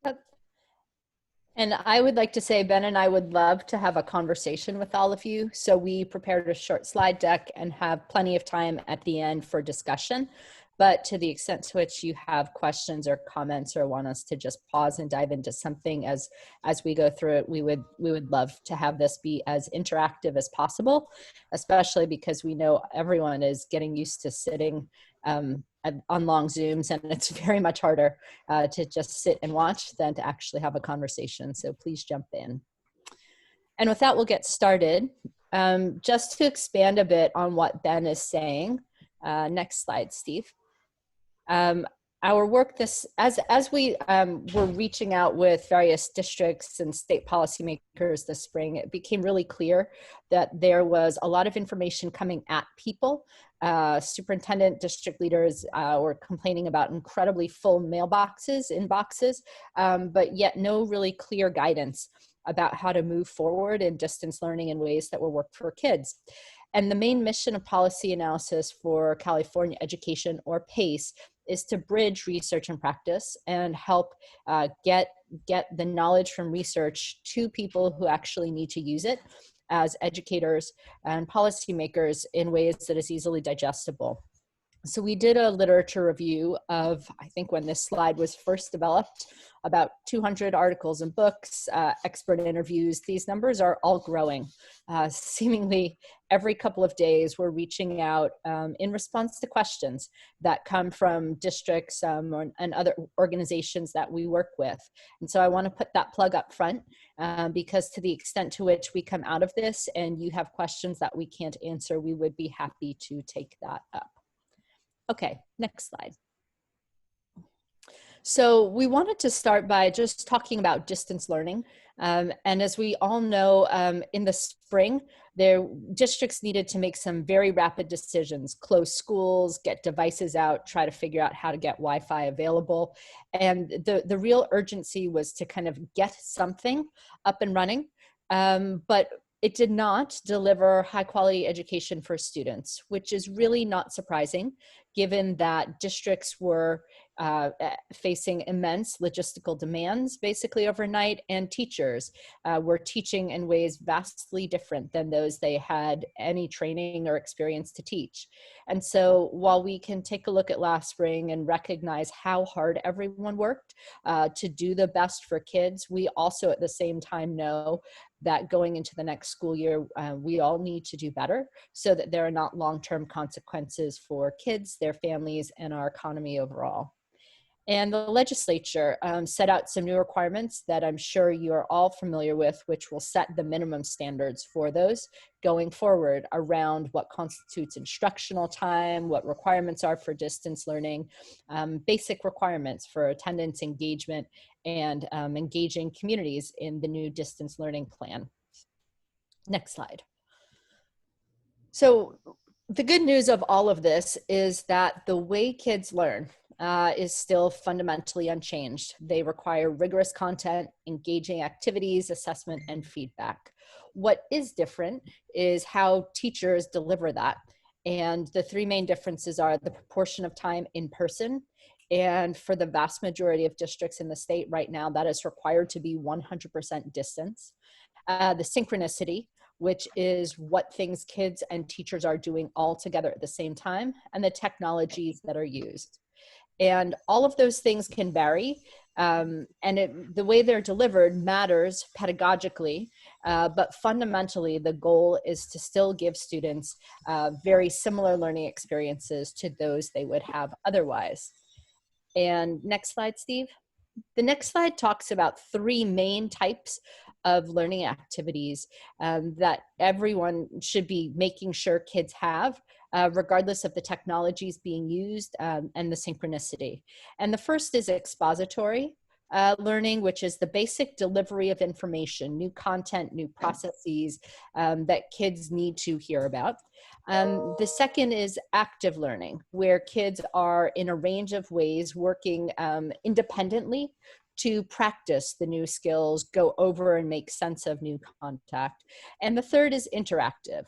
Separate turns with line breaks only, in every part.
Yep. And I would like to say, Ben and I would love to have a conversation with all of you. So we prepared a short slide deck and have plenty of time at the end for discussion. But to the extent to which you have questions or comments or want us to just pause and dive into something as we go through it, we would love to have this be as interactive as possible, especially because we know everyone is getting used to sitting on long Zooms, and it's very much harder to just sit and watch than to actually have a conversation. So please jump in. And with that, we'll get started. Just to expand a bit on what Ben is saying, next slide, Steve. Our work as we were reaching out with various districts and state policymakers this spring, it became really clear that there was a lot of information coming at people. Superintendent, district leaders were complaining about incredibly full mailboxes, inboxes, but yet no really clear guidance about how to move forward in distance learning in ways that will work for kids. And the main mission of policy analysis for California education, or PACE, is to bridge research and practice and help get the knowledge from research to people who actually need to use it as educators and policymakers in ways that is easily digestible. So we did a literature review of, I think when this slide was first developed, about 200 articles and books, expert interviews. These numbers are all growing. Seemingly every couple of days, we're reaching out in response to questions that come from districts and other organizations that we work with. And so I want to put that plug up front because to the extent to which we come out of this and you have questions that we can't answer, we would be happy to take that up. Okay, next slide. So we wanted to start by just talking about distance learning. And as we all know, in the spring, districts needed to make some very rapid decisions, close schools, get devices out, try to figure out how to get Wi-Fi available. And the real urgency was to kind of get something up and running. But it did not deliver high quality education for students, which is really not surprising given that districts were facing immense logistical demands basically overnight, and teachers were teaching in ways vastly different than those they had any training or experience to teach. And so while we can take a look at last spring and recognize how hard everyone worked to do the best for kids, we also at the same time know that going into the next school year, we all need to do better so that there are not long-term consequences for kids, their families, and our economy overall. And the legislature set out some new requirements that I'm sure you are all familiar with, which will set the minimum standards for those going forward around what constitutes instructional time, what requirements are for distance learning, basic requirements for attendance, engagement, and engaging communities in the new distance learning plan. Next slide. So the good news of all of this is that the way kids learn is still fundamentally unchanged. They require rigorous content, engaging activities, assessment, and feedback. What is different is how teachers deliver that. And the three main differences are the proportion of time in person, and for the vast majority of districts in the state right now, that is required to be 100% distance. The synchronicity, which is what things kids and teachers are doing all together at the same time, and the technologies that are used. And all of those things can vary, and the way they're delivered matters pedagogically, but fundamentally the goal is to still give students very similar learning experiences to those they would have otherwise. And next slide, Steve. The next slide talks about three main types of learning activities that everyone should be making sure kids have, regardless of the technologies being used and the synchronicity. And the first is expository learning, which is the basic delivery of information, new content, new processes that kids need to hear about. The second is active learning, where kids are in a range of ways working independently to practice the new skills, go over and make sense of new contact. And the third is interactive.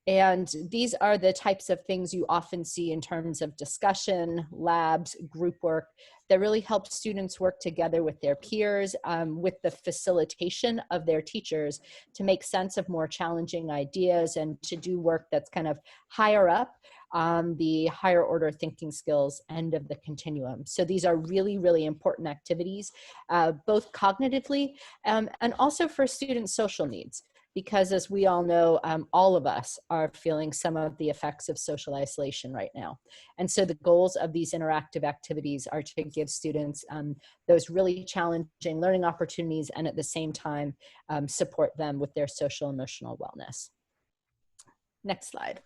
And these are the types of things you often see in terms of discussion, labs, group work that really help students work together with their peers, with the facilitation of their teachers to make sense of more challenging ideas and to do work that's kind of higher up on the higher order thinking skills end of the continuum. So these are really, really important activities, both cognitively and also for students' social needs. Because as we all know, all of us are feeling some of the effects of social isolation right now. And so the goals of these interactive activities are to give students those really challenging learning opportunities and at the same time support them with their social emotional wellness. Next slide.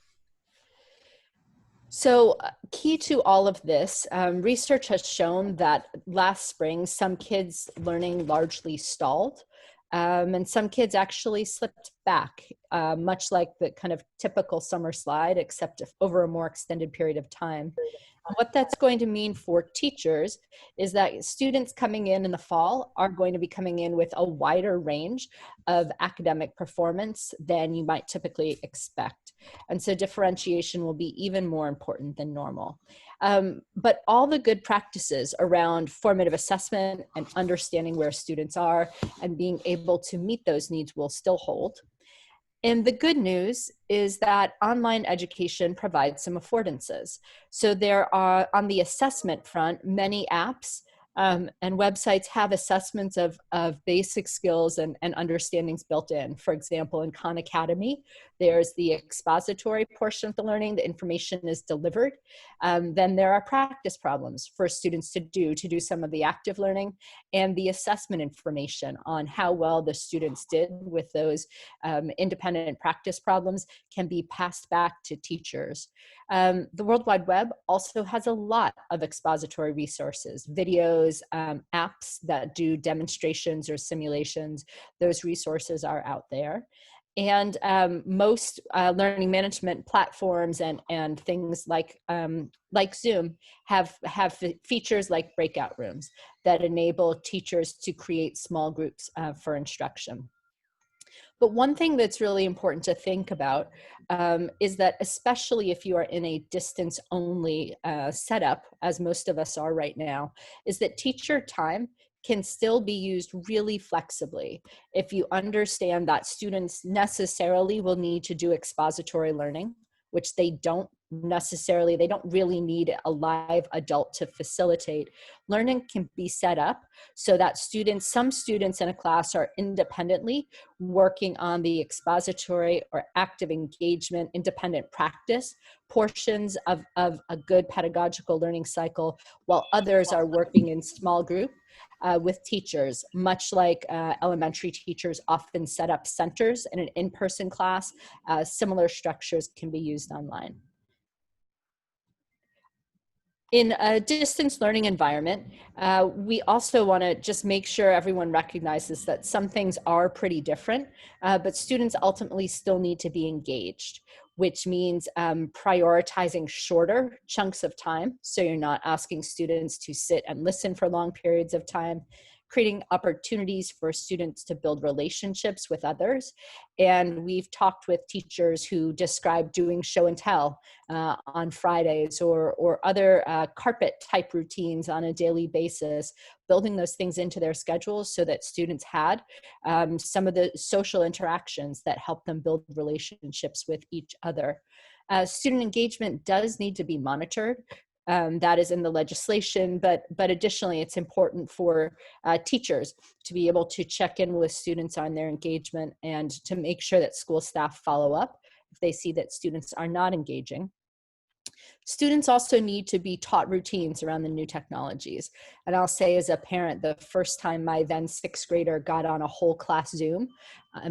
So key to all of this, research has shown that last spring, some kids' learning largely stalled. And some kids actually slipped back, much like the kind of typical summer slide, except over a more extended period of time. And what that's going to mean for teachers is that students coming in the fall are going to be coming in with a wider range of academic performance than you might typically expect. And so differentiation will be even more important than normal. But all the good practices around formative assessment and understanding where students are and being able to meet those needs will still hold. And the good news is that online education provides some affordances. So there are, on the assessment front, many apps and websites have assessments of basic skills and understandings built in. For example, in Khan Academy, there's the expository portion of the learning, the information is delivered. Then there are practice problems for students to do some of the active learning, and the assessment information on how well the students did with those independent practice problems can be passed back to teachers. The World Wide Web also has a lot of expository resources, videos, apps that do demonstrations or simulations. Those resources are out there. And most learning management platforms and things like Zoom have features like breakout rooms that enable teachers to create small groups for instruction. But one thing that's really important to think about is that especially if you are in a distance only setup, as most of us are right now, is that teacher time can still be used really flexibly. If you understand that students necessarily will need to do expository learning, which they don't really need a live adult to facilitate. Learning can be set up so that some students in a class are independently working on the expository or active engagement, independent practice portions of a good pedagogical learning cycle, while others are working in small group with teachers, much like elementary teachers often set up centers in an in-person class. Similar structures can be used online. In a distance learning environment, we also want to just make sure everyone recognizes that some things are pretty different, but students ultimately still need to be engaged, which means prioritizing shorter chunks of time. So you're not asking students to sit and listen for long periods of time, creating opportunities for students to build relationships with others. And we've talked with teachers who describe doing show and tell on Fridays or other carpet type routines on a daily basis, building those things into their schedules so that students had some of the social interactions that help them build relationships with each other. Student engagement does need to be monitored. That is in the legislation, but additionally, it's important for teachers to be able to check in with students on their engagement and to make sure that school staff follow up if they see that students are not engaging. Students also need to be taught routines around the new technologies. And I'll say as a parent, the first time my then 6th grader got on a whole class Zoom,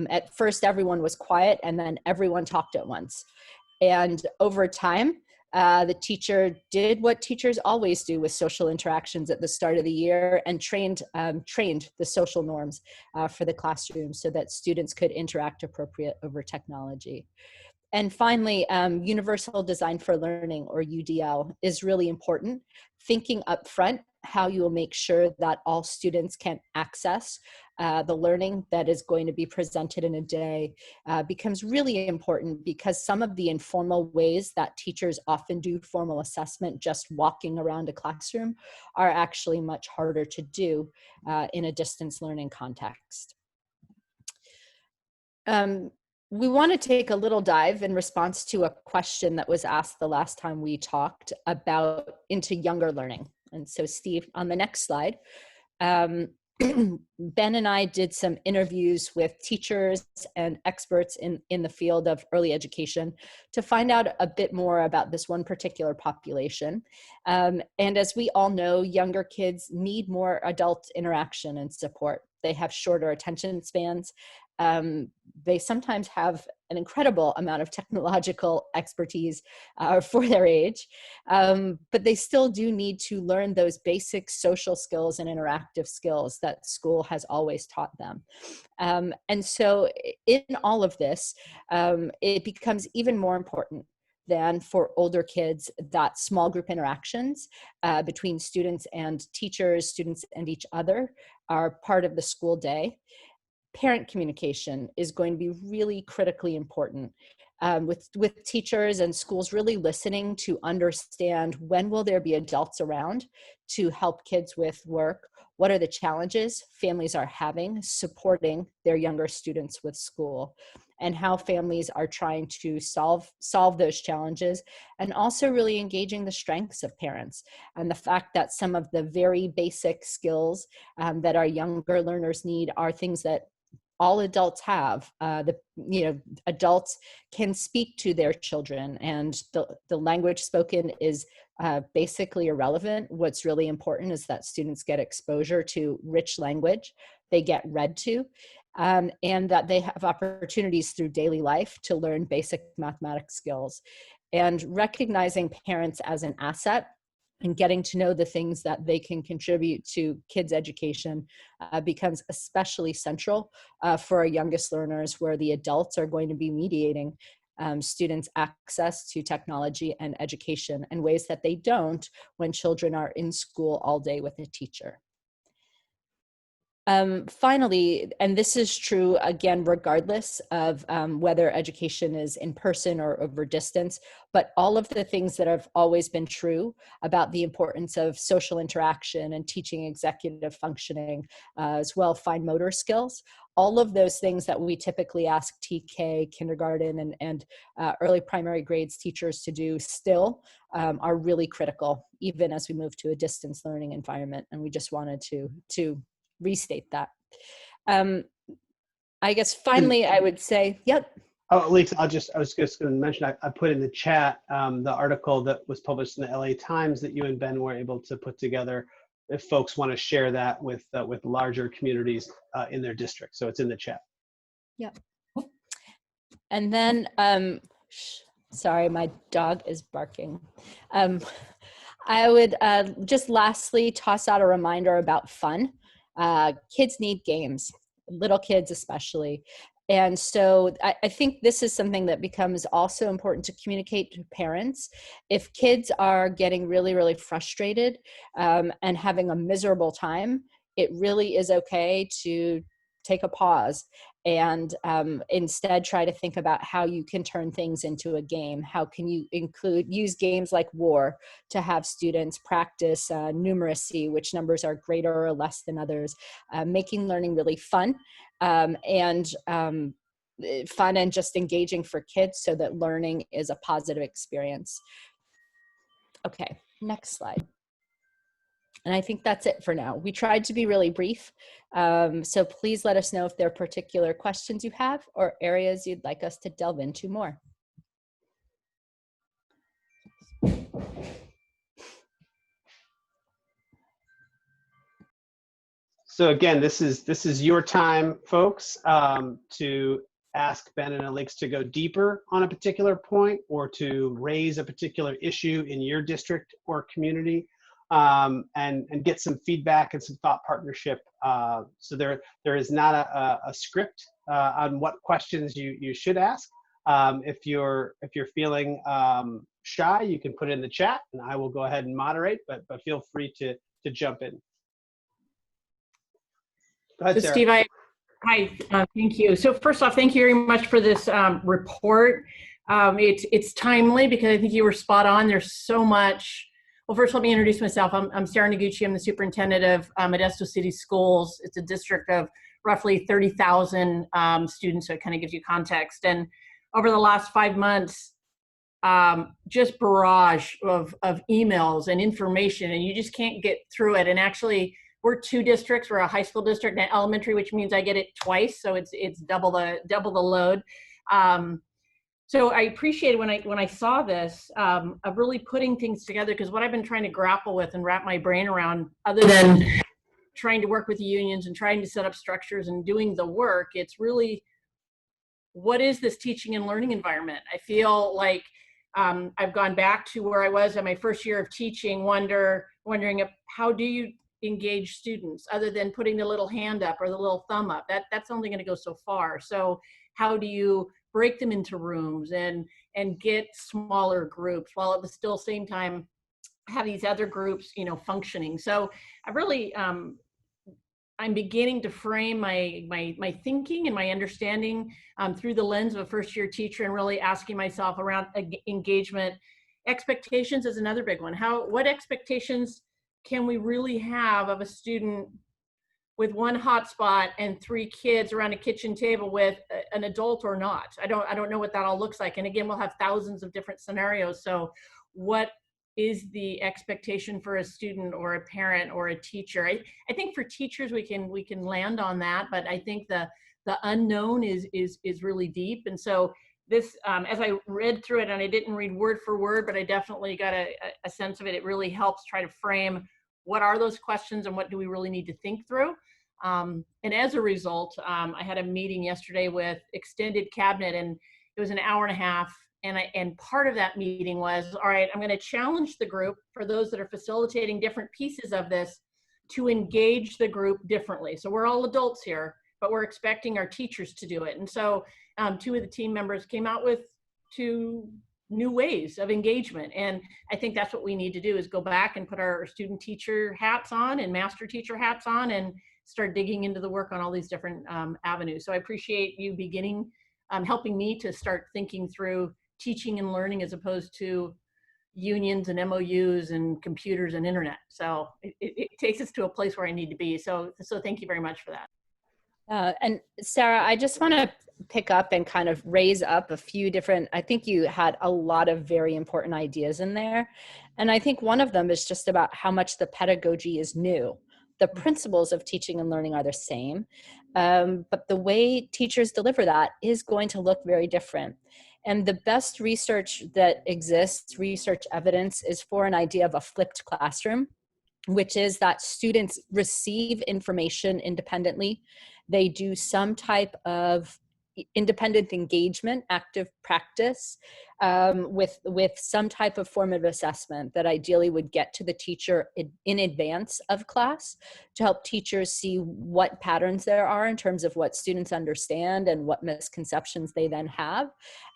at first everyone was quiet and then everyone talked at once. And over time, the teacher did what teachers always do with social interactions at the start of the year and trained the social norms for the classroom so that students could interact appropriate over technology. And finally, Universal Design for Learning, or UDL, is really important. Thinking up front how you will make sure that all students can access the learning that is going to be presented in a day becomes really important, because some of the informal ways that teachers often do formal assessment, just walking around a classroom, are actually much harder to do in a distance learning context. We want to take a little dive in response to a question that was asked the last time we talked about into younger learning. And so Steve, on the next slide, Ben and I did some interviews with teachers and experts in the field of early education to find out a bit more about this one particular population. And as we all know, younger kids need more adult interaction and support. They have shorter attention spans. They sometimes have an incredible amount of technological expertise for their age, but they still do need to learn those basic social skills and interactive skills that school has always taught them. And so in all of this, it becomes even more important than for older kids that small group interactions between students and teachers, students and each other are part of the school day. Parent communication is going to be really critically important, with teachers and schools really listening to understand when will there be adults around to help kids with work, what are the challenges families are having supporting their younger students with school, and how families are trying to solve those challenges, and also really engaging the strengths of parents and the fact that some of the very basic skills that our younger learners need are things that all adults have. Adults can speak to their children, and the language spoken is basically irrelevant. What's really important is that students get exposure to rich language, they get read to, and that they have opportunities through daily life to learn basic mathematics skills. And recognizing parents as an asset and getting to know the things that they can contribute to kids' education becomes especially central for our youngest learners, where the adults are going to be mediating students' access to technology and education in ways that they don't when children are in school all day with a teacher. Finally, and this is true again, regardless of whether education is in person or over distance, but all of the things that have always been true about the importance of social interaction and teaching executive functioning, as well fine motor skills, all of those things that we typically ask TK, kindergarten, and early primary grades teachers to do still are really critical, even as we move to a distance learning environment. And we just wanted to restate that. I guess finally, I would say, yep.
Oh, Lisa, I was just going to mention, I put in the chat the article that was published in the LA Times that you and Ben were able to put together, if folks want to share that with larger communities in their district. So it's in the chat.
Yep. And then, sorry, my dog is barking. I would just lastly toss out a reminder about fun. Kids need games, little kids especially. And so I think this is something that becomes also important to communicate to parents. If kids are getting really, really frustrated and having a miserable time, it really is okay to take a pause and instead try to think about how you can turn things into a game. How can you use games like war to have students practice numeracy, which numbers are greater or less than others, making learning really fun and just engaging for kids so that learning is a positive experience. Okay, next slide. And I think that's it for now. We tried to be really brief. So please let us know if there are particular questions you have or areas you'd like us to delve into more.
So again, this is your time, folks, to ask Ben and Alex to go deeper on a particular point or to raise a particular issue in your district or community, and get some feedback and some thought partnership. So there is not a script on what questions you should ask. If you're feeling shy, you can put it in the chat and I will go ahead and moderate, but feel free to to jump in. Go ahead,
So
Sarah.
Steve, hi, thank you. So first off, thank you very much for this report. It's timely because I think you were spot on. There's so much. Well, first let me introduce myself. I'm Sarah Noguchi. I'm the superintendent of Modesto City Schools. It's a district of roughly 30,000 students, so it kind of gives you context. And over the last 5 months, just barrage of emails and information, and you just can't get through it. And actually, we're 2 districts. We're a high school district and an elementary, which means I get it twice, so it's double the load. So I appreciated when I saw this of really putting things together, because what I've been trying to grapple with and wrap my brain around, other than trying to work with the unions and trying to set up structures and doing the work, it's really, what is this teaching and learning environment? I feel like I've gone back to where I was in my first year of teaching, wondering how do you engage students other than putting the little hand up or the little thumb up. That's only going to go so far. So how do you break them into rooms and get smaller groups while at the still same time have these other groups, functioning? So I really I'm beginning to frame my thinking and my understanding through the lens of a first-year teacher, and really asking myself around engagement. Expectations is another big one. What expectations can we really have of a student with one hotspot and 3 kids around a kitchen table with an adult or not? I don't know what that all looks like. And again, we'll have thousands of different scenarios. So what is the expectation for a student or a parent or a teacher? I think for teachers, we can land on that, but I think the unknown is really deep. And so this, as I read through it, and I didn't read word for word, but I definitely got a sense of it. It really helps try to frame what are those questions and what do we really need to think through. And as a result, I had a meeting yesterday with extended cabinet, and it was an hour and a half. And part of that meeting was, all right, I'm going to challenge the group, for those that are facilitating different pieces of this, to engage the group differently. So we're all adults here, but we're expecting our teachers to do it. And so 2 of the team members came out with 2 new ways of engagement. And I think that's what we need to do, is go back and put our student teacher hats on and master teacher hats on and start digging into the work on all these different avenues. So I appreciate you beginning, helping me to start thinking through teaching and learning as opposed to unions and MOUs and computers and internet. So it takes us to a place where I need to be. So thank you very much for that.
And Sarah, I just want to pick up and kind of raise up a few different, I think you had a lot of very important ideas in there. And I think one of them is just about how much the pedagogy is new. The principles of teaching and learning are the same, but the way teachers deliver that is going to look very different. And the best research that exists, research evidence, is for an idea of a flipped classroom, which is that students receive information independently. They do some type of independent engagement, active practice, with some type of formative assessment that ideally would get to the teacher in advance of class, to help teachers see what patterns there are in terms of what students understand and what misconceptions they then have.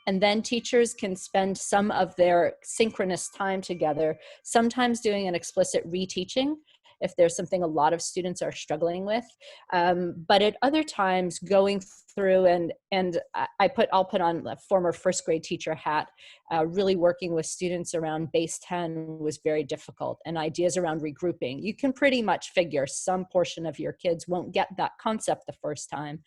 And then teachers can spend some of their synchronous time together, sometimes doing an explicit reteaching if there's something a lot of students are struggling with. But at other times, going through and I'll put on a former first grade teacher hat. Really working with students around base 10 was very difficult, and ideas around regrouping. You can pretty much figure some portion of your kids won't get that concept the first time,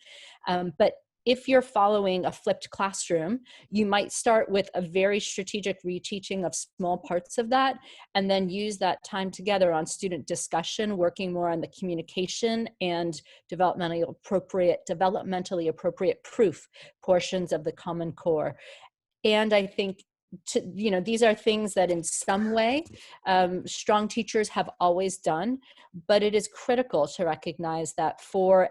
but if you're following a flipped classroom, you might start with a very strategic reteaching of small parts of that, and then use that time together on student discussion, working more on the communication and developmentally appropriate proof portions of the Common Core. And I think, these are things that in some way strong teachers have always done, but it is critical to recognize that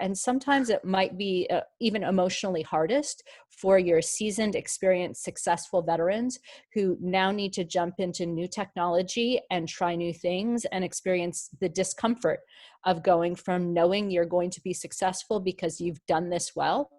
and sometimes it might be even emotionally hardest for your seasoned, experienced, successful veterans who now need to jump into new technology and try new things and experience the discomfort of going from knowing you're going to be successful because you've done this well,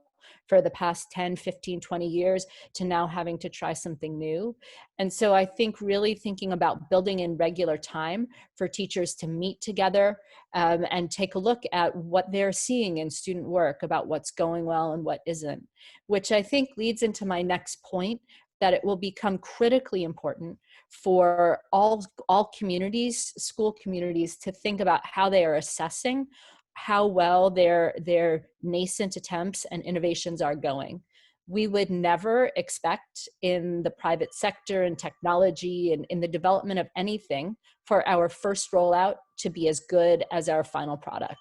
for the past 10, 15, 20 years to now having to try something new. And so I think really thinking about building in regular time for teachers to meet together and take a look at what they're seeing in student work about what's going well and what isn't, which I think leads into my next point, that it will become critically important for all communities, school communities, to think about how they are assessing how well their nascent attempts and innovations are going. We would never expect in the private sector and technology and in the development of anything for our first rollout to be as good as our final product.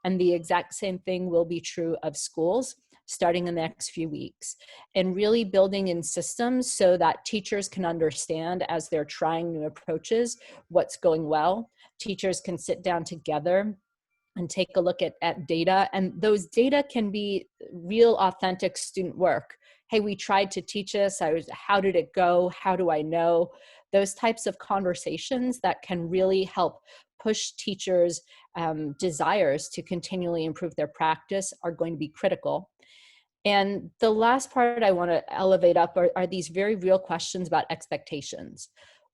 And the exact same thing will be true of schools starting in the next few weeks, and really building in systems so that teachers can understand as they're trying new approaches what's going well. Teachers can sit down together and take a look at data, and those data can be real authentic student work. Hey, we tried to teach this, how did it go? How do I know? Those types of conversations that can really help push teachers' desires to continually improve their practice are going to be critical. And the last part I want to elevate up are these very real questions about expectations.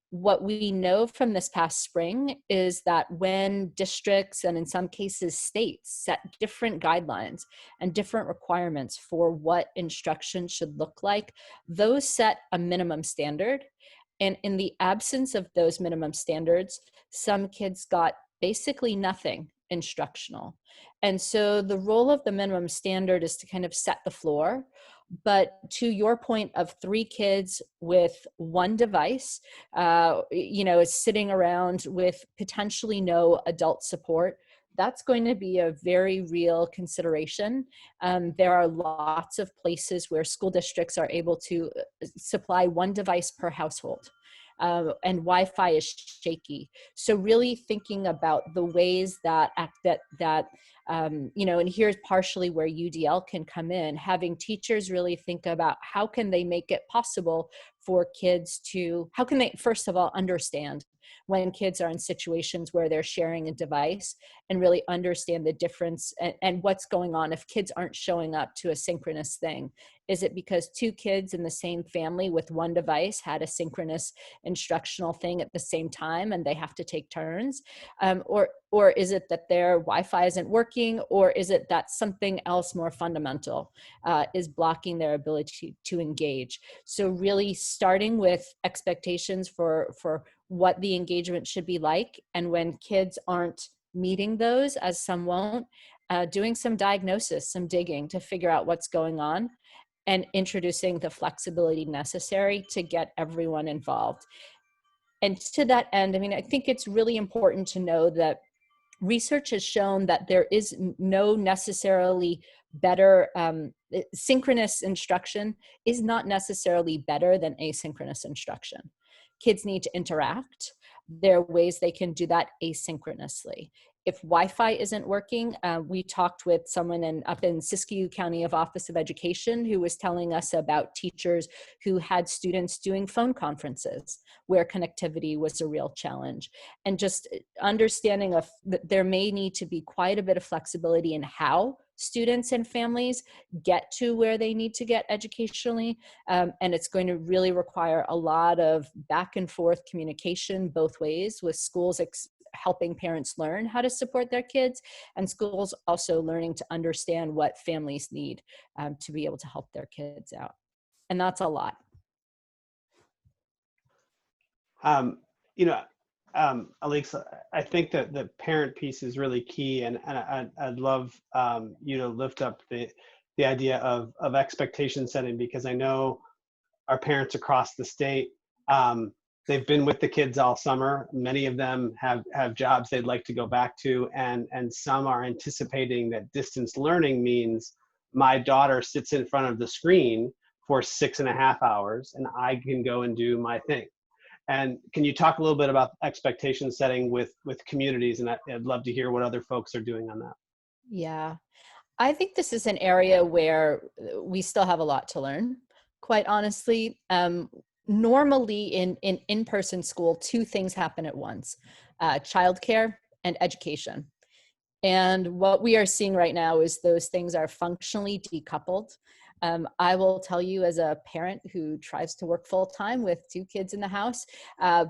What we know from this past spring is that when districts and in some cases states set different guidelines and different requirements for what instruction should look like, those set a minimum standard. And in the absence of those minimum standards, some kids got basically nothing instructional. And so the role of the minimum standard is to kind of set the floor. But to your point of 3 kids with 1 device, is sitting around with potentially no adult support, that's going to be a very real consideration. There are lots of places where school districts are able to supply 1 device per household. And Wi-Fi is shaky. So really thinking about the ways that and here's partially where UDL can come in, having teachers really think about how can they make it possible for kids to, how can they, first of all, understand when kids are in situations where they're sharing a device and really understand the difference and what's going on if kids aren't showing up to a synchronous thing. Is it because 2 kids in the same family with 1 device had a synchronous instructional thing at the same time and they have to take turns? Or is it that their Wi-Fi isn't working? Or is it that something else more fundamental is blocking their ability to engage? So really starting with expectations for what the engagement should be like, and when kids aren't meeting those, as some won't, doing some diagnosis, some digging to figure out what's going on, and introducing the flexibility necessary to get everyone involved. And to that end, I think it's really important to know that research has shown that there is no necessarily better, synchronous instruction is not necessarily better than asynchronous instruction. Kids need to interact. There are ways they can do that asynchronously. If Wi-Fi isn't working, we talked with someone up in Siskiyou County of Office of Education who was telling us about teachers who had students doing phone conferences where connectivity was a real challenge. And just understanding that there may need to be quite a bit of flexibility in how students and families get to where they need to get educationally. And it's going to really require a lot of back and forth communication both ways, with schools helping parents learn how to support their kids, and schools also learning to understand what families need to be able to help their kids out. And that's a lot.
Alex, I think that the parent piece is really key, and I'd love you to lift up the idea of expectation setting, because I know our parents across the state, they've been with the kids all summer. Many of them have jobs they'd like to go back to, and some are anticipating that distance learning means my daughter sits in front of the screen for 6.5 hours and I can go and do my thing. And can you talk a little bit about expectation setting with communities? And I'd love to hear what other folks are doing on that.
Yeah, I think this is an area where we still have a lot to learn, quite honestly. Normally in in-person school, 2 things happen at once: childcare and education. And what we are seeing right now is those things are functionally decoupled. I will tell you, as a parent who tries to work full time with 2 kids in the house,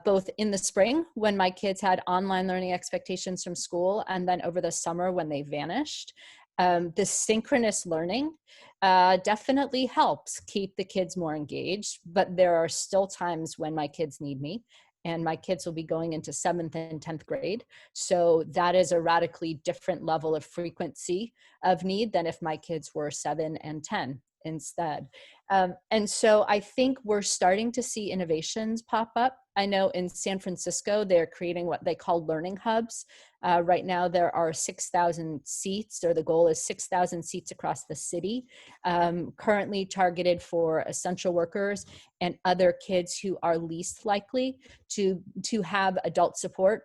both in the spring when my kids had online learning expectations from school, and then over the summer when they vanished, the synchronous learning definitely helps keep the kids more engaged, but there are still times when my kids need me. And my kids will be going into 7th and 10th grade. So that is a radically different level of frequency of need than if my kids were 7 and 10 instead. And so I think we're starting to see innovations pop up. I know in San Francisco, they're creating what they call learning hubs. Right now, there are 6,000 seats, or the goal is 6,000 seats across the city, currently targeted for essential workers and other kids who are least likely to have adult support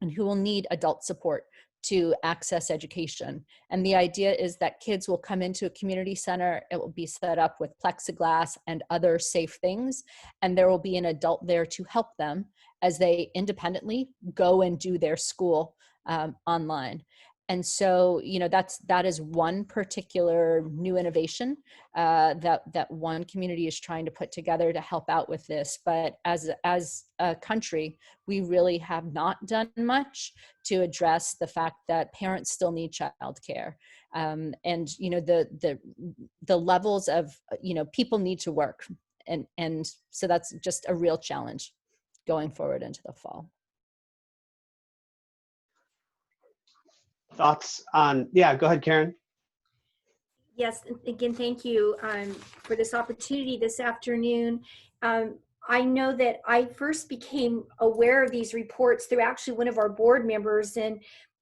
and who will need adult support to access education. And the idea is that kids will come into a community center, it will be set up with plexiglass and other safe things, and there will be an adult there to help them as they independently go and do their school online. And so, you know, that is one particular new innovation that one community is trying to put together to help out with this. But as a country, we really have not done much to address the fact that parents still need childcare. And, you know, the levels of, you know, people need to work. And so that's just a real challenge going forward into the fall.
Thoughts on, yeah, go ahead, Karen.
Yes, again, thank you for this opportunity this afternoon. I know that I first became aware of these reports through actually one of our board members, and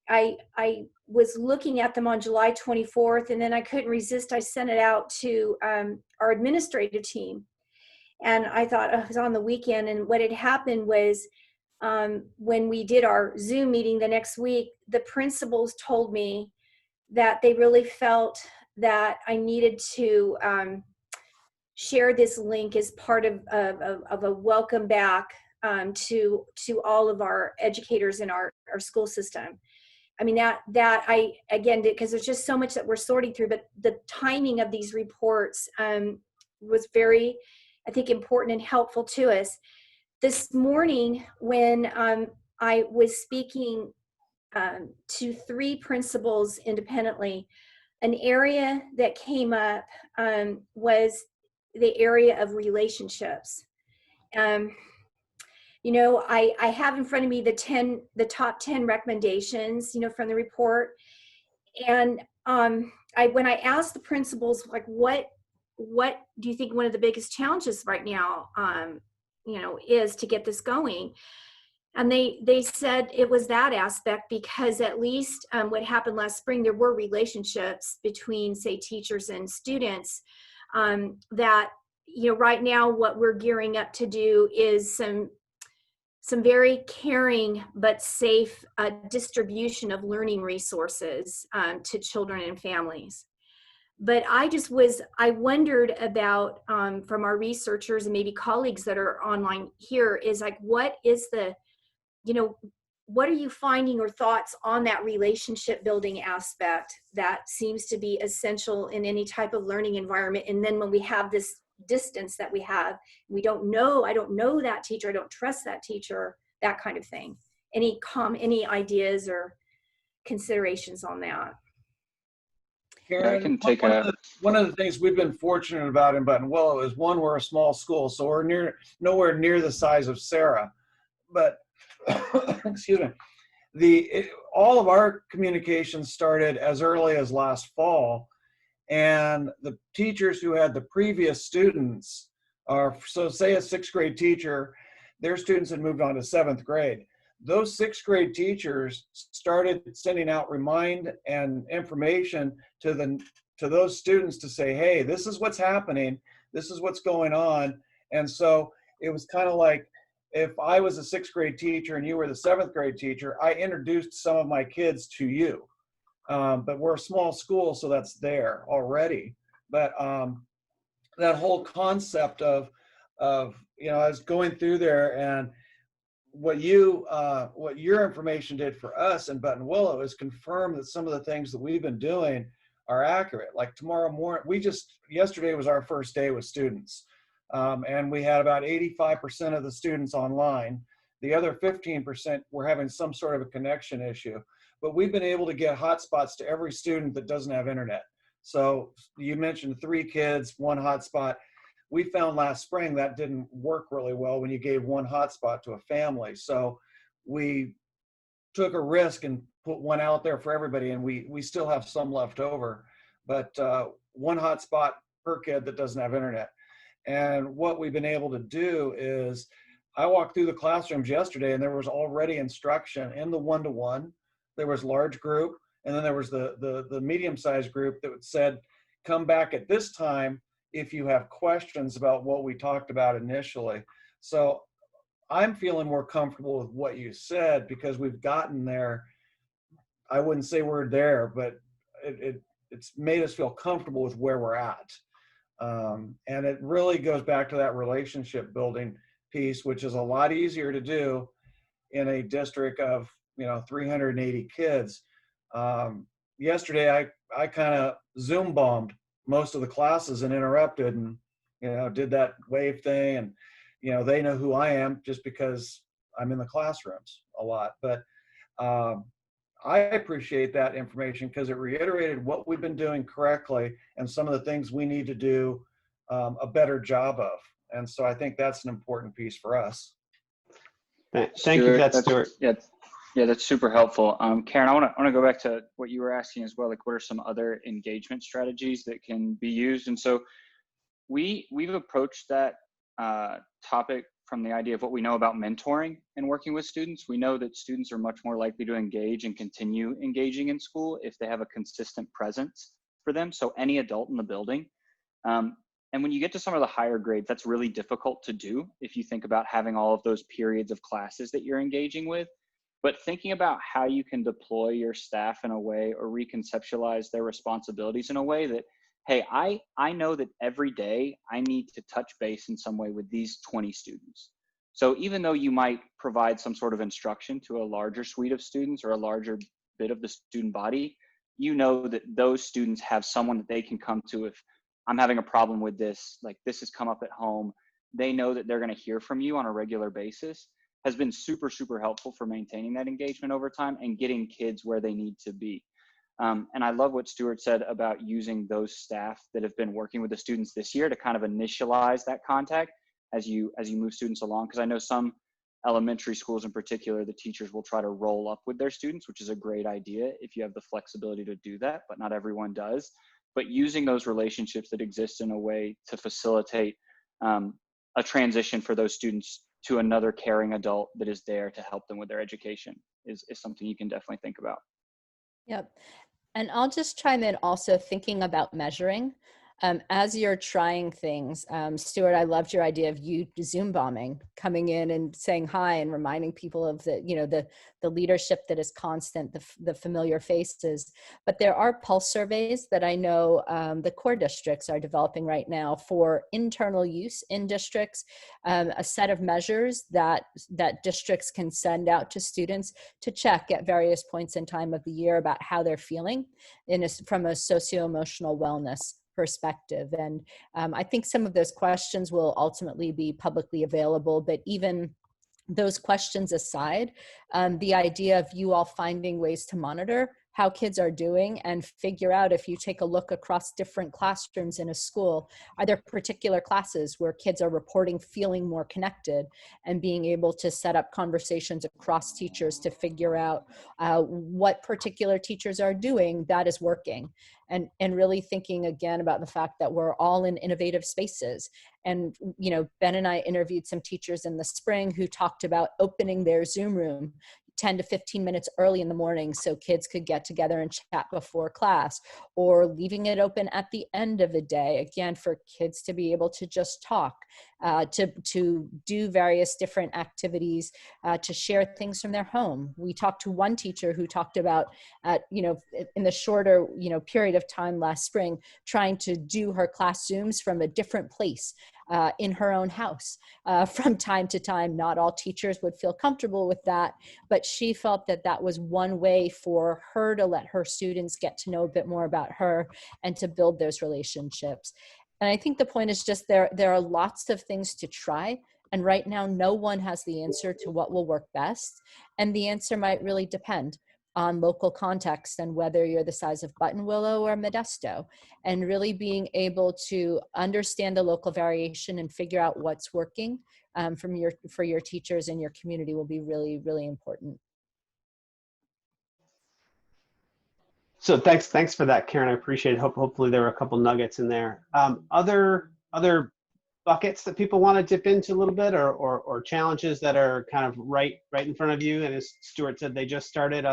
I was looking at them on July 24th, and then I couldn't resist. I sent it out to our administrative team, and I thought, oh, it was on the weekend. And what had happened was when we did our Zoom meeting the next week, the principals told me that they really felt that I needed to share this link as part of a welcome back to all of our educators in our school system. I mean, that I, again, because there's just so much that we're sorting through, but the timing of these reports was very, I think, important and helpful to us. This morning, when I was speaking to 3 principals independently, an area that came up was the area of relationships. You know, I have in front of me the top 10 recommendations, you know, from the report. And when I asked the principals, like, what do you think one of the biggest challenges right now, you know, is to get this going? And they said it was that aspect, because at least what happened last spring, there were relationships between, say, teachers and students that, you know, right now what we're gearing up to do is some very caring but safe distribution of learning resources to children and families. But I wondered about, from our researchers and maybe colleagues that are online here, is like, what is the, you know, what are you finding or thoughts on that relationship building aspect that seems to be essential in any type of learning environment? And then when we have this distance that we have, I don't know that teacher, I don't trust that teacher, that kind of thing. Any ideas or considerations on that?
Karen,
I can take
one of the things we've been fortunate about in Buttonwillow is, one, we're a small school, so we're nowhere near the size of Sarah, but excuse me, all of our communications started as early as last fall, and the teachers who had the previous students are, so say a 6th grade teacher, their students had moved on to 7th grade. Those 6th grade teachers started sending out remind and information to those students to say, hey, this is what's happening, this is what's going on. And so it was kind of like, if I was a 6th grade teacher and you were the 7th grade teacher, I introduced some of my kids to you. But we're a small school, so that's there already. But that whole concept of, you know, I was going through there, and what your information did for us in Buttonwillow is confirm that some of the things that we've been doing are accurate. Like tomorrow morning, yesterday was our first day with students. And we had about 85% of the students online. The other 15% were having some sort of a connection issue. But we've been able to get hotspots to every student that doesn't have internet. So you mentioned 3 kids, 1 hotspot. We found last spring that didn't work really well when you gave 1 hotspot to a family. So we took a risk and put 1 out there for everybody, and we still have some left over. But 1 hotspot per kid that doesn't have internet. And what we've been able to do is, I walked through the classrooms yesterday and there was already instruction in the 1-to-1. There was large group, and then there was the medium-sized group that said, come back at this time if you have questions about what we talked about initially. So I'm feeling more comfortable with what you said because we've gotten there. I wouldn't say we're there, but it's made us feel comfortable with where we're at. And it really goes back to that relationship building piece, which is a lot easier to do in a district of 380 kids. Yesterday, I kind of Zoom bombed most of the classes and interrupted and, did that wave thing. And, they know who I am just because I'm in the classrooms a lot. But I appreciate that information because it reiterated what we've been doing correctly and some of the things we need to do a better job of. And so I think that's an important piece for us.
Thank you for that, Stuart.
Yeah, that's super helpful. Karen, I want to go back to what you were asking as well. Like, what are some other engagement strategies that can be used? And so we've approached that topic from the idea of what we know about mentoring and working with students. We know that students are much more likely to engage and continue engaging in school if they have a consistent presence for them. So any adult in the building. And when you get to some of the higher grades, that's really difficult to do if you think about having all of those periods of classes that you're engaging with. But thinking about how you can deploy your staff in a way or reconceptualize their responsibilities in a way that, hey, I know that every day I need to touch base in some way with these 20 students. So even though you might provide some sort of instruction to a larger suite of students or a larger bit of the student body, you know that those students have someone that they can come to if I'm having a problem with this, like this has come up at home. They know that they're going to hear from you on a regular basis. Has been super, super helpful for maintaining that engagement over time and getting kids where they need to be. And I love what Stuart said about using those staff that have been working with the students this year to kind of initialize that contact as you move students along. Because I know some elementary schools in particular, the teachers will try to roll up with their students, which is a great idea if you have the flexibility to do that, but not everyone does. But using those relationships that exist in a way to facilitate a transition for those students to another caring adult that is there to help them with their education is something you can definitely think about.
Yep. And I'll just chime in also thinking about measuring. As you're trying things, Stuart, I loved your idea of you Zoom bombing, coming in and saying hi and reminding people of the leadership that is constant, the familiar faces. But there are pulse surveys that I know the core districts are developing right now for internal use in districts, a set of measures that districts can send out to students to check at various points in time of the year about how they're feeling from a socio-emotional wellness perspective. And I think some of those questions will ultimately be publicly available, but even those questions aside, the idea of you all finding ways to monitor how kids are doing and figure out, if you take a look across different classrooms in a school, are there particular classes where kids are reporting feeling more connected, and being able to set up conversations across teachers to figure out what particular teachers are doing that is working. And really thinking again about the fact that we're all in innovative spaces. And, Ben and I interviewed some teachers in the spring who talked about opening their Zoom room 10 to 15 minutes early in the morning so kids could get together and chat before class, or leaving it open at the end of the day, again, for kids to be able to just talk. to do various different activities, to share things from their home. We talked to one teacher who talked about, in the shorter, period of time last spring, trying to do her class Zooms from a different place in her own house from time to time. Not all teachers would feel comfortable with that, but she felt that that was one way for her to let her students get to know a bit more about her and to build those relationships. And I think the point is just there are lots of things to try. And right now, no one has the answer to what will work best. And the answer might really depend on local context and whether you're the size of Buttonwillow or Modesto, and really being able to understand the local variation and figure out what's working for your teachers and your community will be really, really important.
So thanks for that, Karen. I appreciate it. Hopefully there were a couple nuggets in there. Other buckets that people want to dip into a little bit, or challenges that are kind of right in front of you. And as Stuart said, they just started.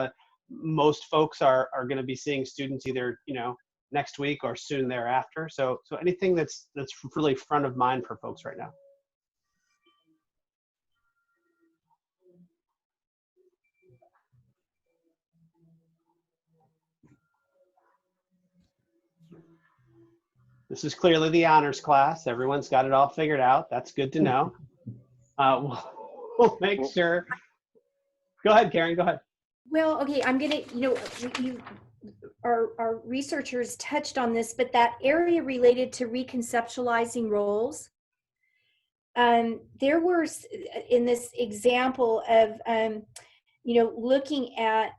Most folks are going to be seeing students either next week or soon thereafter. So anything that's really front of mind for folks right now. This is clearly the honors class. Everyone's got it all figured out. That's good to know. We'll make sure. Go ahead, Karen, go ahead.
Well, okay, I'm gonna, our researchers touched on this, but that area related to reconceptualizing roles, there were, in this example of, looking at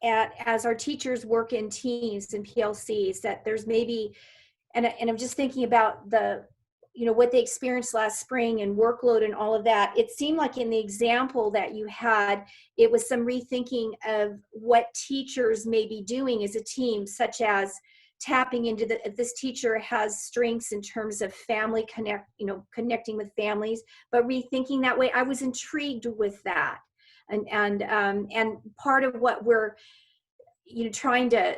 as our teachers work in teams and PLCs, that there's maybe, and I'm just thinking about the, what they experienced last spring and workload and all of that. It seemed like in the example that you had, it was some rethinking of what teachers may be doing as a team, such as tapping into if this teacher has strengths in terms of family connecting with families, but rethinking that way. I was intrigued with that. And part of what we're, trying to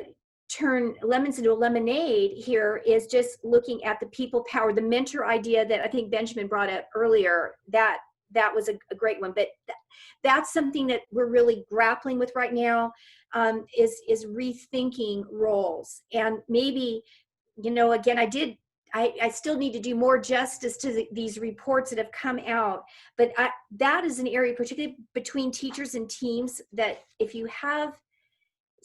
turn lemons into a lemonade here is just looking at the people power, the mentor idea that I think Benjamin brought up earlier. That was a great one, but that's something that we're really grappling with right now, is rethinking roles. And maybe, again, I still need to do more justice to these reports that have come out, but that is an area, particularly between teachers and teams, that if you have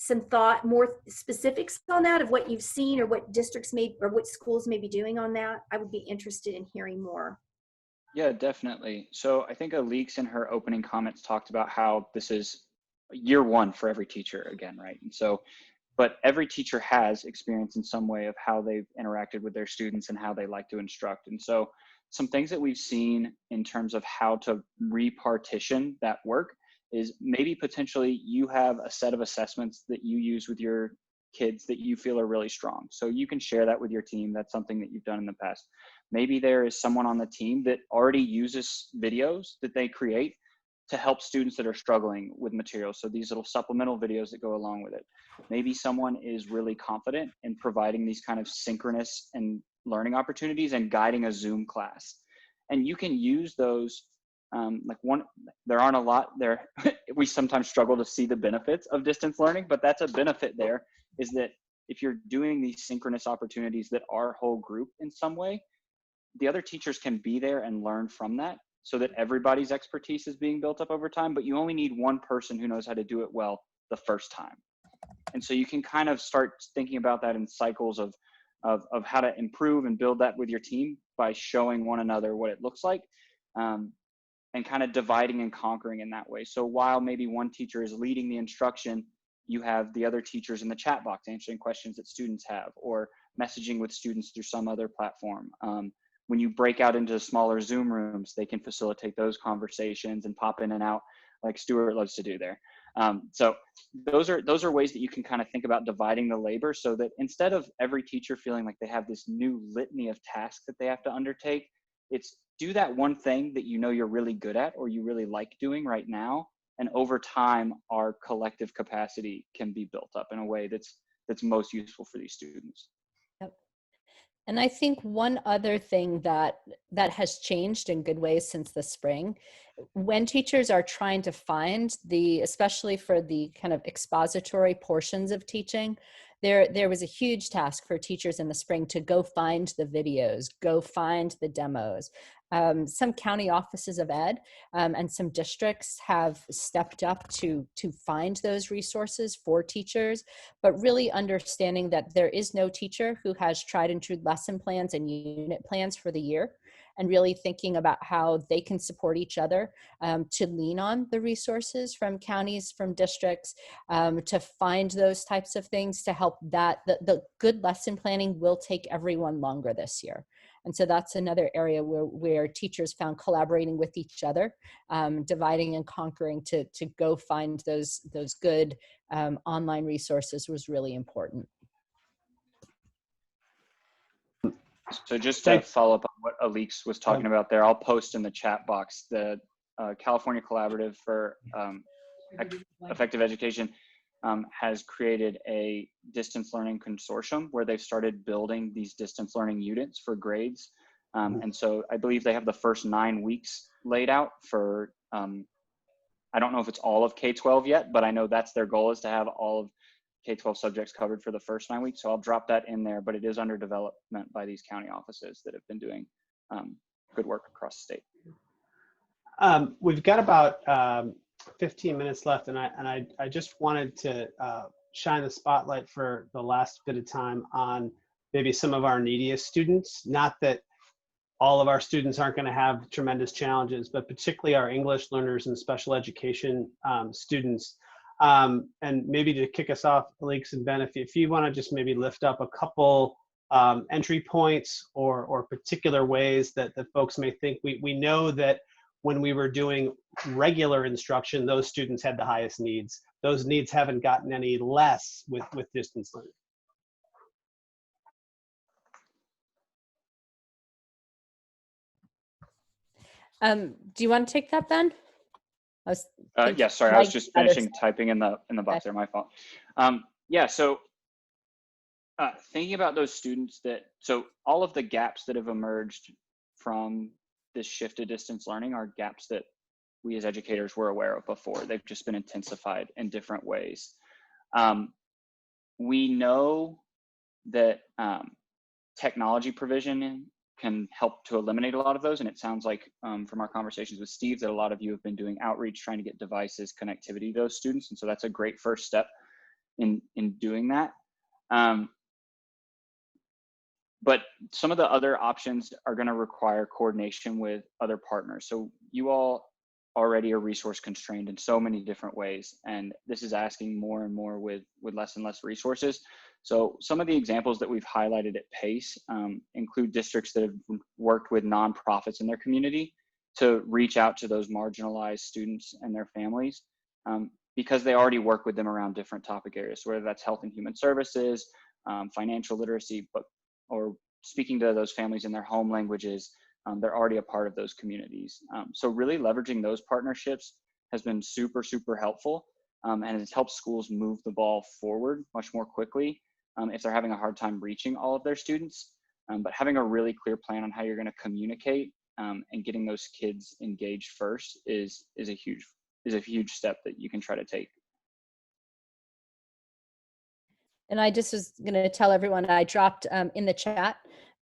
some thought, more specifics on that, of what you've seen or what districts or what schools may be doing on that, I would be interested in hearing more.
Yeah, definitely. So I think Alix in her opening comments talked about how this is year one for every teacher again, right? And so, but every teacher has experience in some way of how they've interacted with their students and how they like to instruct. And so some things that we've seen in terms of how to repartition that work is maybe potentially you have a set of assessments that you use with your kids that you feel are really strong. So you can share that with your team. That's something that you've done in the past. Maybe there is someone on the team that already uses videos that they create to help students that are struggling with material. So these little supplemental videos that go along with it. Maybe someone is really confident in providing these kind of synchronous and learning opportunities and guiding a Zoom class. And you can use those, there aren't a lot there. We sometimes struggle to see the benefits of distance learning, but that's a benefit there, is that if you're doing these synchronous opportunities that are whole group in some way, the other teachers can be there and learn from that, so that everybody's expertise is being built up over time, but you only need one person who knows how to do it well the first time. And so you can kind of start thinking about that in cycles of how to improve and build that with your team by showing one another what it looks like, and kind of dividing and conquering in that way. So while maybe one teacher is leading the instruction, you have the other teachers in the chat box answering questions that students have, or messaging with students through some other platform. When you break out into smaller Zoom rooms, they can facilitate those conversations and pop in and out like Stuart loves to do there. So those are ways that you can kind of think about dividing the labor, so that instead of every teacher feeling like they have this new litany of tasks that they have to undertake, it's do that one thing that you know you're really good at or you really like doing right now. And over time, our collective capacity can be built up in a way that's most useful for these students.
Yep. And I think one other thing that has changed in good ways since the spring, when teachers are trying to find especially for the kind of expository portions of teaching, there was a huge task for teachers in the spring to go find the videos, go find the demos. Some county offices of ed and some districts have stepped up to find those resources for teachers, but really understanding that there is no teacher who has tried and true lesson plans and unit plans for the year, and really thinking about how they can support each other to lean on the resources from counties, from districts, to find those types of things to help that. The good lesson planning will take everyone longer this year. And so that's another area where teachers found collaborating with each other, dividing and conquering to go find those good online resources was really important.
So just to follow up on what Alix was talking about there, I'll post in the chat box the California Collaborative for Effective Education has created a distance learning consortium where they've started building these distance learning units for grades. And so I believe they have the first 9 weeks laid out for, I don't know if it's all of K-12 yet, but I know that's their goal, is to have all of K-12 subjects covered for the first 9 weeks. So I'll drop that in there, but it is under development by these county offices that have been doing good work across the state.
We've got about 15 minutes left, and I just wanted to shine the spotlight for the last bit of time on maybe some of our neediest students. Not that all of our students aren't going to have tremendous challenges, but particularly our English learners and special education students. And maybe to kick us off, Alix and Ben, if you want to just maybe lift up a couple entry points or particular ways that folks may think. We know that when we were doing regular instruction, those students had the highest needs. Those needs haven't gotten any less with distance learning.
Do you want to take that, Ben?
Yeah, sorry, I was just finishing typing in the box there, my fault. Yeah, so thinking about those students so all of the gaps that have emerged from this shift to distance learning are gaps that we as educators were aware of before. They've just been intensified in different ways. We know that technology provision can help to eliminate a lot of those. And it sounds like from our conversations with Steve that a lot of you have been doing outreach, trying to get devices, connectivity to those students. And so that's a great first step in doing that. But some of the other options are going to require coordination with other partners. So you all already are resource constrained in so many different ways. And this is asking more and more with less and less resources. So some of the examples that we've highlighted at PACE include districts that have worked with nonprofits in their community to reach out to those marginalized students and their families because they already work with them around different topic areas, whether that's health and human services, financial literacy, or speaking to those families in their home languages. They're already a part of those communities. So really leveraging those partnerships has been super, super helpful. And it's helped schools move the ball forward much more quickly if they're having a hard time reaching all of their students. But having a really clear plan on how you're going to communicate and getting those kids engaged first is a huge step that you can try to take.
And I just was going to tell everyone, I dropped in the chat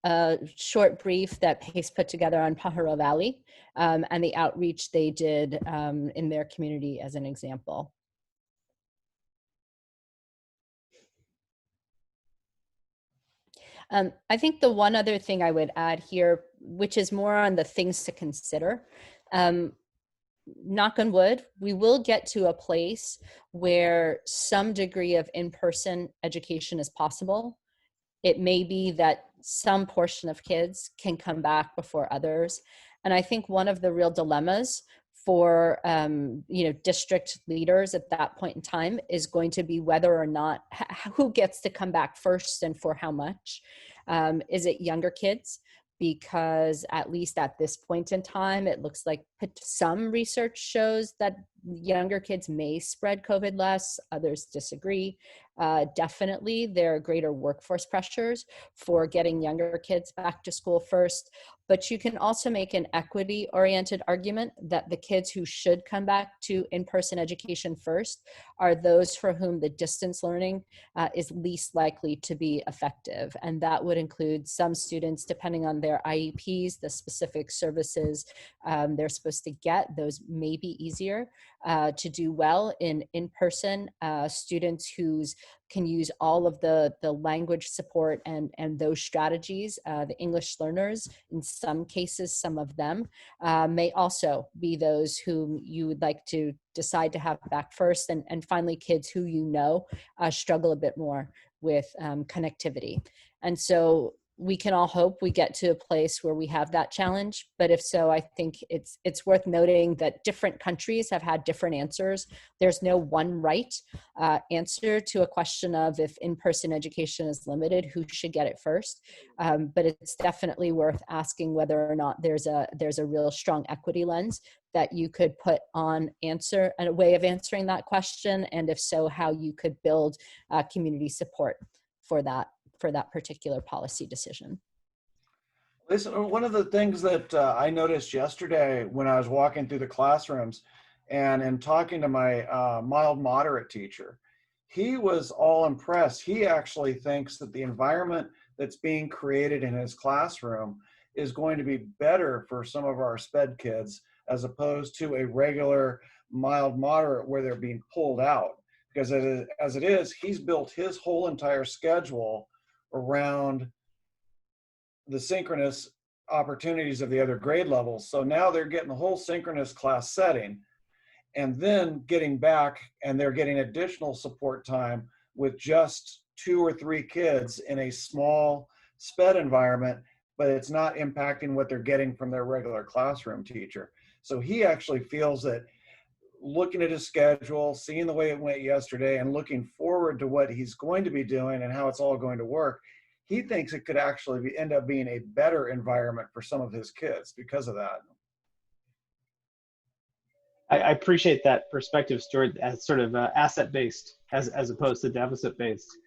a short brief that PACE put together on Pajaro Valley and the outreach they did in their community as an example. I think the one other thing I would add here, which is more on the things to consider, knock on wood, we will get to a place where some degree of in-person education is possible. It may be that some portion of kids can come back before others. And I think one of the real dilemmas for district leaders at that point in time is going to be whether or not, who gets to come back first and for how much. Is it younger kids? Because at least at this point in time, it looks like some research shows that younger kids may spread COVID less, others disagree. Definitely, there are greater workforce pressures for getting younger kids back to school first. But you can also make an equity-oriented argument that the kids who should come back to in-person education first are those for whom the distance learning is least likely to be effective. And that would include some students, depending on their IEPs, the specific services they're supposed to get. Those may be easier to do well in-person. Students who can use all of the language support and those strategies. The English learners, in some cases, some of them, may also be those whom you would like to decide to have back first. And finally, kids who struggle a bit more with connectivity. And so we can all hope we get to a place where we have that challenge. But if so, I think it's worth noting that different countries have had different answers. There's no one right answer to a question of if in-person education is limited, who should get it first. But it's definitely worth asking whether or not there's a real strong equity lens that you could put on a way of answering that question. And if so, how you could build community support for that particular policy decision.
Listen, one of the things that I noticed yesterday when I was walking through the classrooms and in talking to my mild moderate teacher, he was all impressed. He actually thinks that the environment that's being created in his classroom is going to be better for some of our SPED kids as opposed to a regular mild moderate where they're being pulled out. Because as it is, he's built his whole entire schedule around the synchronous opportunities of the other grade levels. So now they're getting the whole synchronous class setting and then getting back and they're getting additional support time with just 2 or 3 kids in a small SPED environment, but it's not impacting what they're getting from their regular classroom teacher. So he actually feels that looking at his schedule, seeing the way it went yesterday and looking forward to what he's going to be doing and how it's all going to work, he thinks it could actually end up being a better environment for some of his kids because of that.
I appreciate that perspective, Stuart, as sort of asset-based as opposed to deficit-based.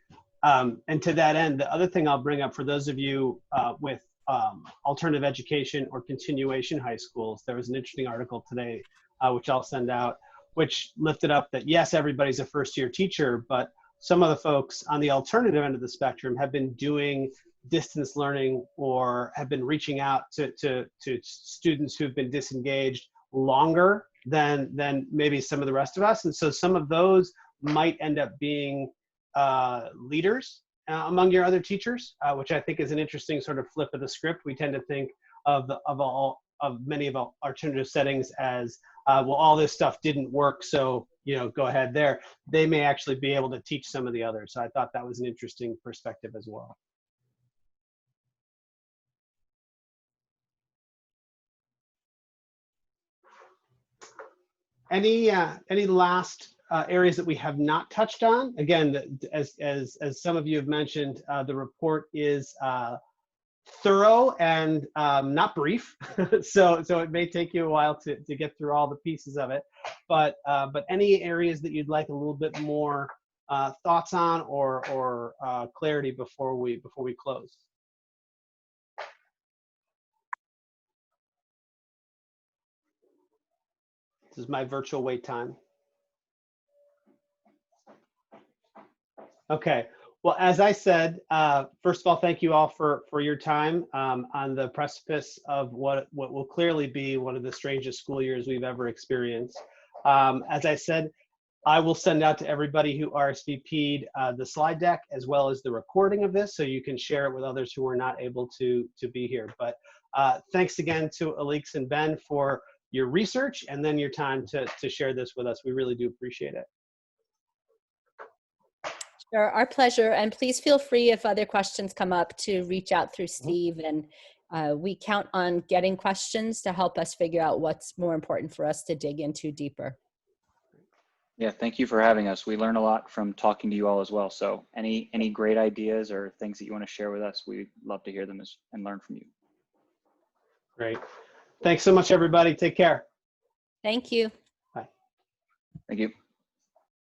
And to that end, the other thing I'll bring up for those of you with alternative education or continuation high schools, there was an interesting article today, which I'll send out, which lifted up that yes, everybody's a first-year teacher, but some of the folks on the alternative end of the spectrum have been doing distance learning or have been reaching out to students who've been disengaged longer than maybe some of the rest of us. And so some of those might end up being leaders among your other teachers, which I think is an interesting sort of flip of the script. We tend to think of many of our alternative settings as, well, all this stuff didn't work, so go ahead there. They may actually be able to teach some of the others. So I thought that was an interesting perspective as well. Any last areas that we have not touched on? Again, as some of you have mentioned, the report is thorough and not brief, so it may take you a while to get through all the pieces of it. But any areas that you'd like a little bit more thoughts on or clarity before we close? This is my virtual wait time. Okay. Well, as I said, first of all, thank you all for your time on the precipice of what will clearly be one of the strangest school years we've ever experienced. As I said, I will send out to everybody who RSVP'd the slide deck as well as the recording of this, so you can share it with others who were not able to be here. But thanks again to Alix and Ben for your research and then your time to share this with us. We really do appreciate it.
Sure, our pleasure. And please feel free, if other questions come up, to reach out through Steve. And we count on getting questions to help us figure out what's more important for us to dig into deeper.
Yeah, thank you for having us. We learn a lot from talking to you all as well. So any great ideas or things that you want to share with us, we'd love to hear them and learn from you.
Great. Thanks so much, everybody. Take care.
Thank you.
Thank you.